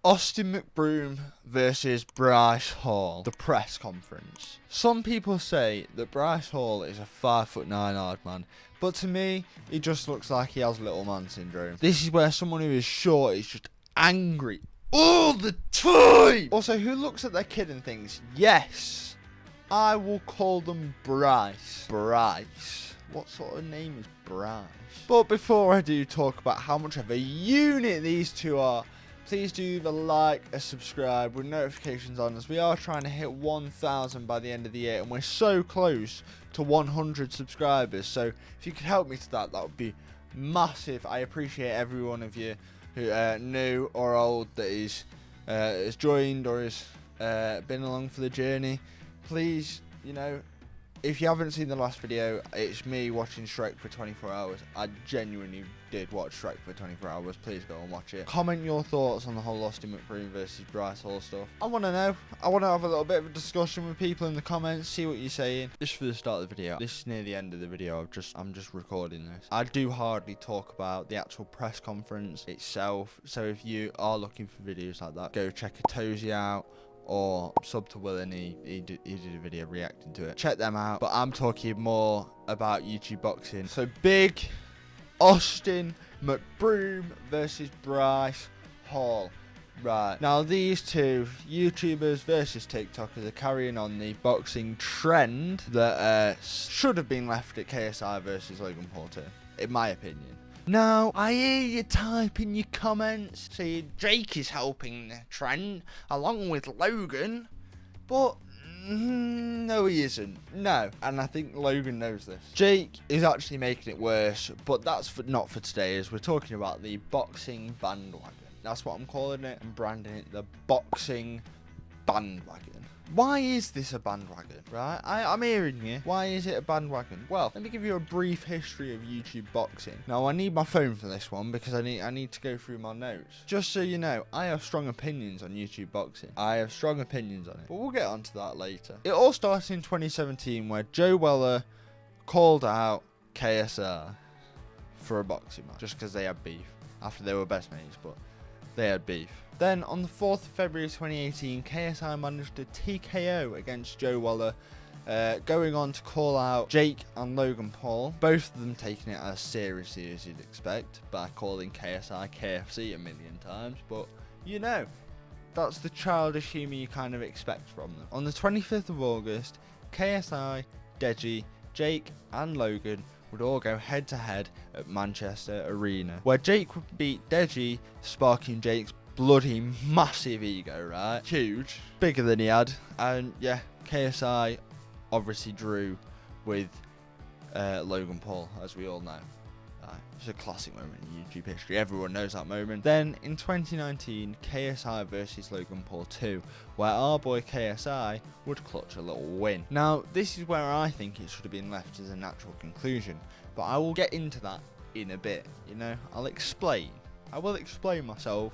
Austin McBroom versus Bryce Hall, the press conference. Some people say that Bryce Hall is a 5'9" hard man, but to me, he just looks like he has little man syndrome. This is where someone who is short is just angry all the time. Also, who looks at their kid and thinks, yes, I will call them Bryce. Bryce. What sort of name is Bryce? But before I do talk about how much of a unit these two are, please do either like or subscribe with notifications on, as we are trying to hit 1,000 by the end of the year, and we're so close to 100 subscribers. So if you could help me to that would be massive. I appreciate every one of you who new or old that is has joined or has been along for the journey. Please, you know, if you haven't seen the last video, it's me watching Shrek for 24 hours. I genuinely did watch Shrek for 24 hours. Please go and watch it. Comment your thoughts on the whole Austin McBroom versus Bryce Hall stuff. I want to know. I want to have a little bit of a discussion with people in the comments, see what you're saying. Just for the start of the video. This is near the end of the video. I'm just recording this. I do hardly talk about the actual press conference itself. So if you are looking for videos like that, go check a Tozy out. Or sub to Will, and he did a video reacting to it. Check them out. But I'm talking more about YouTube boxing. So big Austin McBroom versus Bryce Hall. Right. Now these two YouTubers versus TikTokers are carrying on the boxing trend that should have been left at KSI versus Logan Paul 2, in my opinion. Now, I hear you type in your comments saying Jake is helping the trend along with Logan, but no, he isn't. No, and I think Logan knows this. Jake is actually making it worse, but that's not for today, as we're talking about the boxing bandwagon. That's what I'm calling it. I'm branding it the boxing bandwagon. Why is this a bandwagon, right? I'm hearing you. Why is it a bandwagon? Well, let me give you a brief history of YouTube boxing. Now, I need my phone for this one because I need to go through my notes. Just so you know, I have strong opinions on YouTube boxing. I have strong opinions on it, but we'll get onto that later. It all started in 2017 where Joe Weller called out KSI for a boxing match just because they had beef after they were best mates, but they had beef. Then, on the 4th of February 2018, KSI managed a TKO against Joe Weller, going on to call out Jake and Logan Paul, both of them taking it as seriously as you'd expect, by calling KSI KFC a million times, but, you know, that's the childish humour you kind of expect from them. On the 25th of August, KSI, Deji, Jake and Logan would all go head-to-head at Manchester Arena, where Jake would beat Deji, sparking Jake's bloody massive ego, right? Huge. Bigger than he had. And yeah, KSI obviously drew with Logan Paul, as we all know. It's a classic moment in YouTube history. Everyone knows that moment. Then in 2019, KSI versus Logan Paul 2, where our boy KSI would clutch a little win. Now, this is where I think it should have been left as a natural conclusion, but I will get into that in a bit, you know? I will explain myself.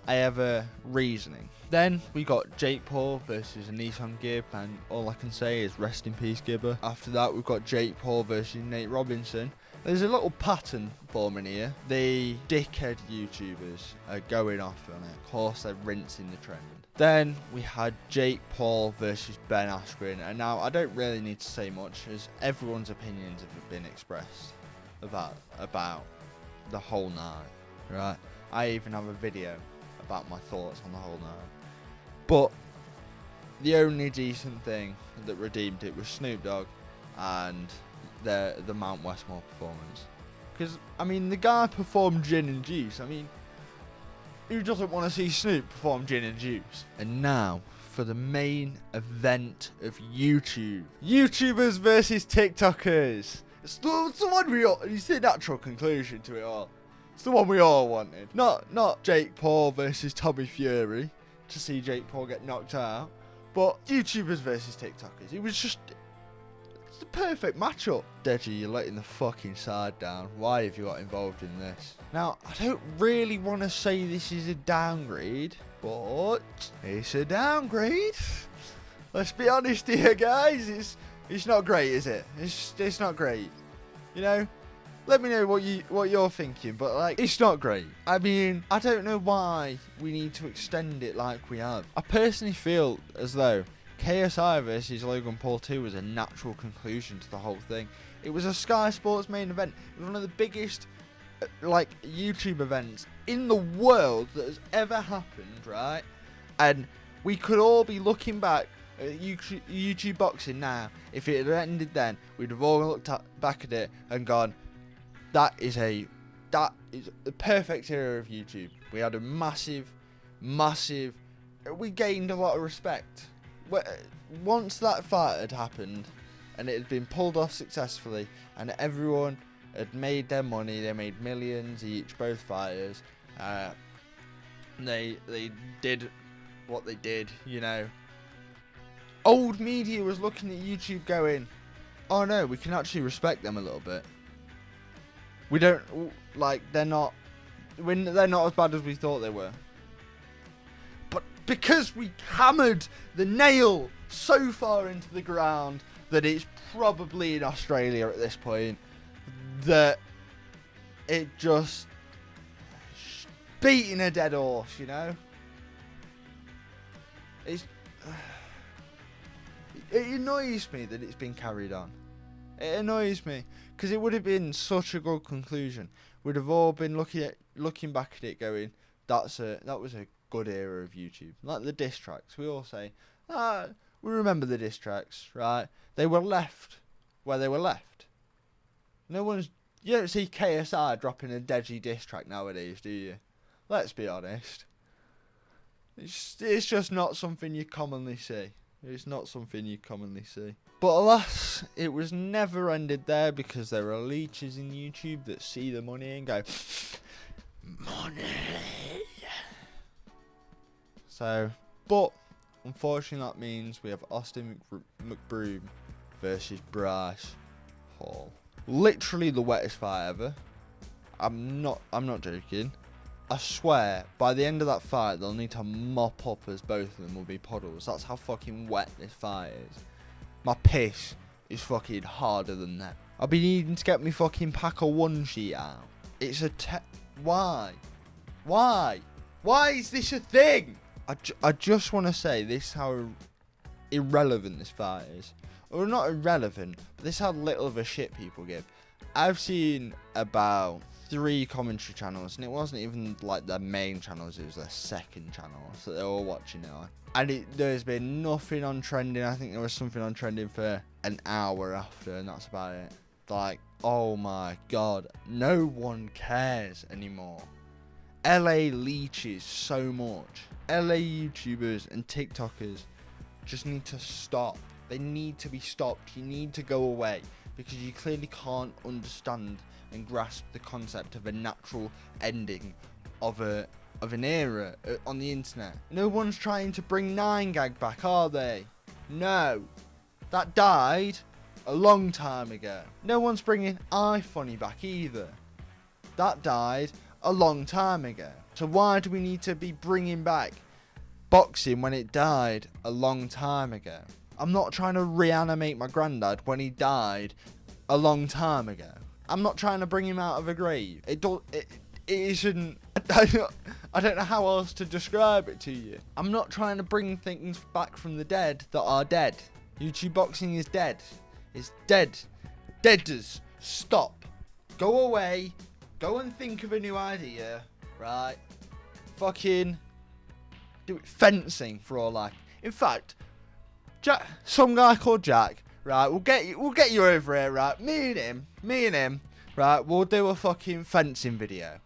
I have a reasoning. Then we got Jake Paul versus Nissan Gibb, and all I can say is rest in peace, Gibber. After that, we've got Jake Paul versus Nate Robinson. There's a little pattern forming here. The dickhead YouTubers are going off on it. Of course, they're rinsing the trend. Then we had Jake Paul versus Ben Askren, and now I don't really need to say much, as everyone's opinions have been expressed about the whole night, right? I even have a video about my thoughts on the whole night. But the only decent thing that redeemed it was Snoop Dogg and the Mount Westmore performance. Because, I mean, the guy performed Gin and Juice. I mean, who doesn't want to see Snoop perform Gin and Juice? And now, for the main event of YouTube. YouTubers versus TikTokers. It's the one we all... It's the natural conclusion to it all. It's the one we all wanted. Not Jake Paul versus Tommy Fury, to see Jake Paul get knocked out. But YouTubers versus TikTokers. It was just... It's the perfect matchup. Deji, you're letting the fucking side down. Why have you got involved in this? Now, I don't really want to say this is a downgrade, but it's a downgrade. Let's be honest here, guys. It's not great, is it? It's not great. You know, Let me know what you're thinking, but like, it's not great. I mean, I don't know why we need to extend it like we have. I personally feel as though KSI versus Logan Paul 2 was a natural conclusion to the whole thing. It was a Sky Sports main event. It was one of the biggest like YouTube events in the world that has ever happened, right? And we could all be looking back at YouTube boxing now. If it had ended then, we'd have all looked back at it and gone, that is the perfect era of YouTube. We had a massive, we gained a lot of respect. Once that fight had happened, and it had been pulled off successfully, and everyone had made their money, they made millions each, both fighters. They did what they did, you know. Old media was looking at YouTube going, oh no, we can actually respect them a little bit. We don't, like, they're not as bad as we thought they were. But because we hammered the nail so far into the ground that it's probably in Australia at this point, that it just beating a dead horse, you know? It annoys me that it's been carried on. It annoys me because it would have been such a good conclusion. We'd have all been looking back at it, going, that was a good era of YouTube. Like the diss tracks, we all say, we remember the diss tracks, right? They were left where they were left. You don't see KSI dropping a deadly diss track nowadays, do you? Let's be honest. It's just not something you commonly see. It's not something you commonly see. But alas, it was never ended there because there are leeches in YouTube that see the money and go, money. So, but unfortunately that means we have Austin McBroom versus Bryce Hall. Literally the wettest fight ever. I'm not joking. I swear, by the end of that fight, they'll need to mop up as both of them will be puddles. That's how fucking wet this fight is. My piss is fucking harder than that. I'll be needing to get me fucking pack of one sheet out. It's a why? Why? Why is this a thing? I just want to say this is how irrelevant this fight is. Or not irrelevant, but this is how little of a shit people give. I've seen about 3 commentary channels, and it wasn't even like their main channels, it was their second channel, so they're all watching it on. And there's been nothing on trending. I think there was something on trending for an hour after, and that's about it. Like, oh my god, no one cares anymore. LA leeches so much. LA YouTubers and TikTokers just need to stop. They need to be stopped. You need to go away, because you clearly can't understand and grasp the concept of a natural ending of an era on the internet. No one's trying to bring 9gag back, are they? No. That died a long time ago. No one's bringing iFunny back either. That died a long time ago. So why do we need to be bringing back boxing when it died a long time ago? I'm not trying to reanimate my granddad when he died a long time ago. I'm not trying to bring him out of a grave. It isn't. I don't know how else to describe it to you. I'm not trying to bring things back from the dead that are dead. YouTube boxing is dead. It's dead. Deaders. Stop. Go away. Go and think of a new idea. Right? Fucking do it. Fencing for all like. In fact, Jack, some guy called Jack. Right, we'll get you over here, right? Me and him, right? We'll do a fucking fencing video.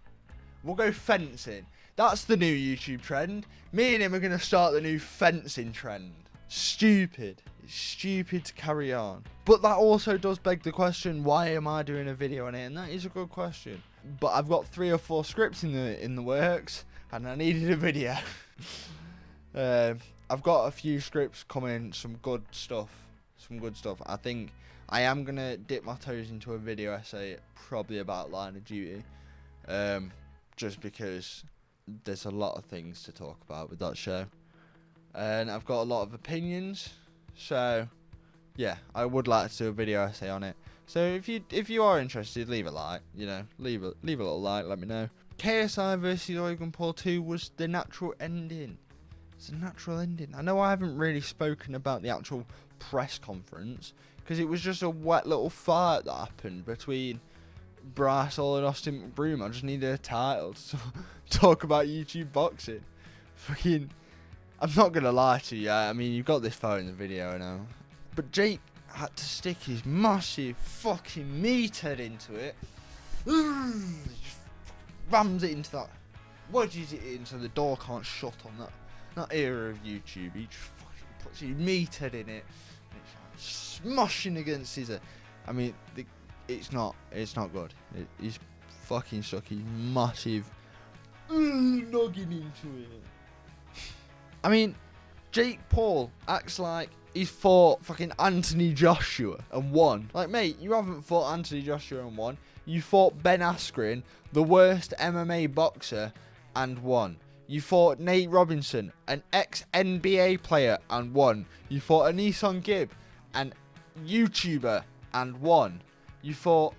We'll go fencing. That's the new YouTube trend. Me and him are gonna start the new fencing trend. Stupid. It's stupid to carry on. But that also does beg the question: why am I doing a video on it? And that is a good question. But I've got 3 or 4 scripts in the works, and I needed a video. I've got a few scripts coming, some good stuff. I think I am going to dip my toes into a video essay, probably about Line of Duty, just because there's a lot of things to talk about with that show. And I've got a lot of opinions, so yeah, I would like to do a video essay on it. So if you are interested, leave a like. You know, leave a little like. Let me know. KSI versus Logan Paul 2 was the natural ending. It's a natural ending. I know I haven't really spoken about the actual press conference because it was just a wet little fight that happened between Bryce Hall and Austin McBroom. I just needed a title to talk about YouTube boxing. Fucking, I'm not gonna lie to you. I mean, you've got this far in the video now, but Jake had to stick his massive fucking meat head into it. Just rams it into that. Wedges it in so the door can't shut on that era of YouTube. He just fucking puts his meat head in it. And it's like smashing against his. I mean, it's not good. He's fucking stuck his massive noggin into it. I mean, Jake Paul acts like he's fought fucking Anthony Joshua and won. Like, mate, you haven't fought Anthony Joshua and won. You fought Ben Askren, the worst MMA boxer, and won. You fought Nate Robinson, an ex-NBA player, and won. You fought Anisong Gibb, an YouTuber, and won. You fought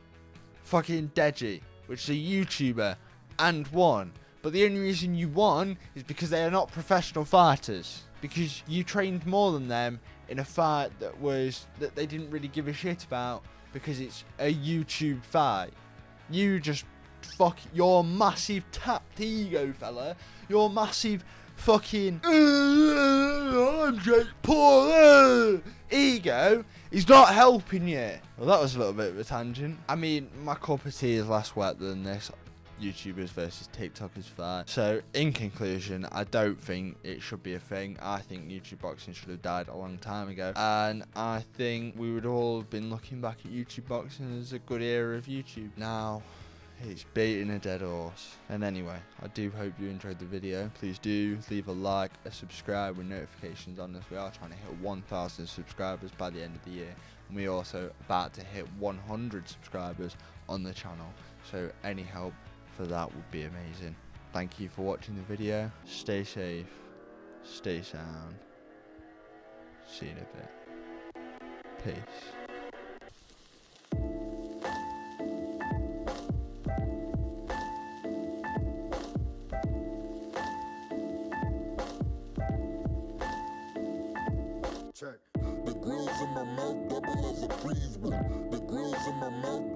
fucking Deji, which is a YouTuber, and won. But the only reason you won is because they are not professional fighters. Because you trained more than them in a fight that they didn't really give a shit about because it's a YouTube fight. You just your massive tapped ego, fella. Your massive fucking I'm Jake Paul ego is not helping you. Well, that was a little bit of a tangent. I mean, my cup of tea is less wet than this YouTubers versus TikTokers fight. So, in conclusion, I don't think it should be a thing. I think YouTube boxing should have died a long time ago. And I think we would all have been looking back at YouTube boxing as a good era of YouTube. Now, it's beating a dead horse. And anyway, I do hope you enjoyed the video. Please do leave a like, a subscribe with notifications on as we are trying to hit 1,000 subscribers by the end of the year. And we're also about to hit 100 subscribers on the channel. So any help for that would be amazing. Thank you for watching the video. Stay safe, stay sound. See you in a bit. Peace. Check. The grills in my mouth double as a freeze. The grills in my mouth.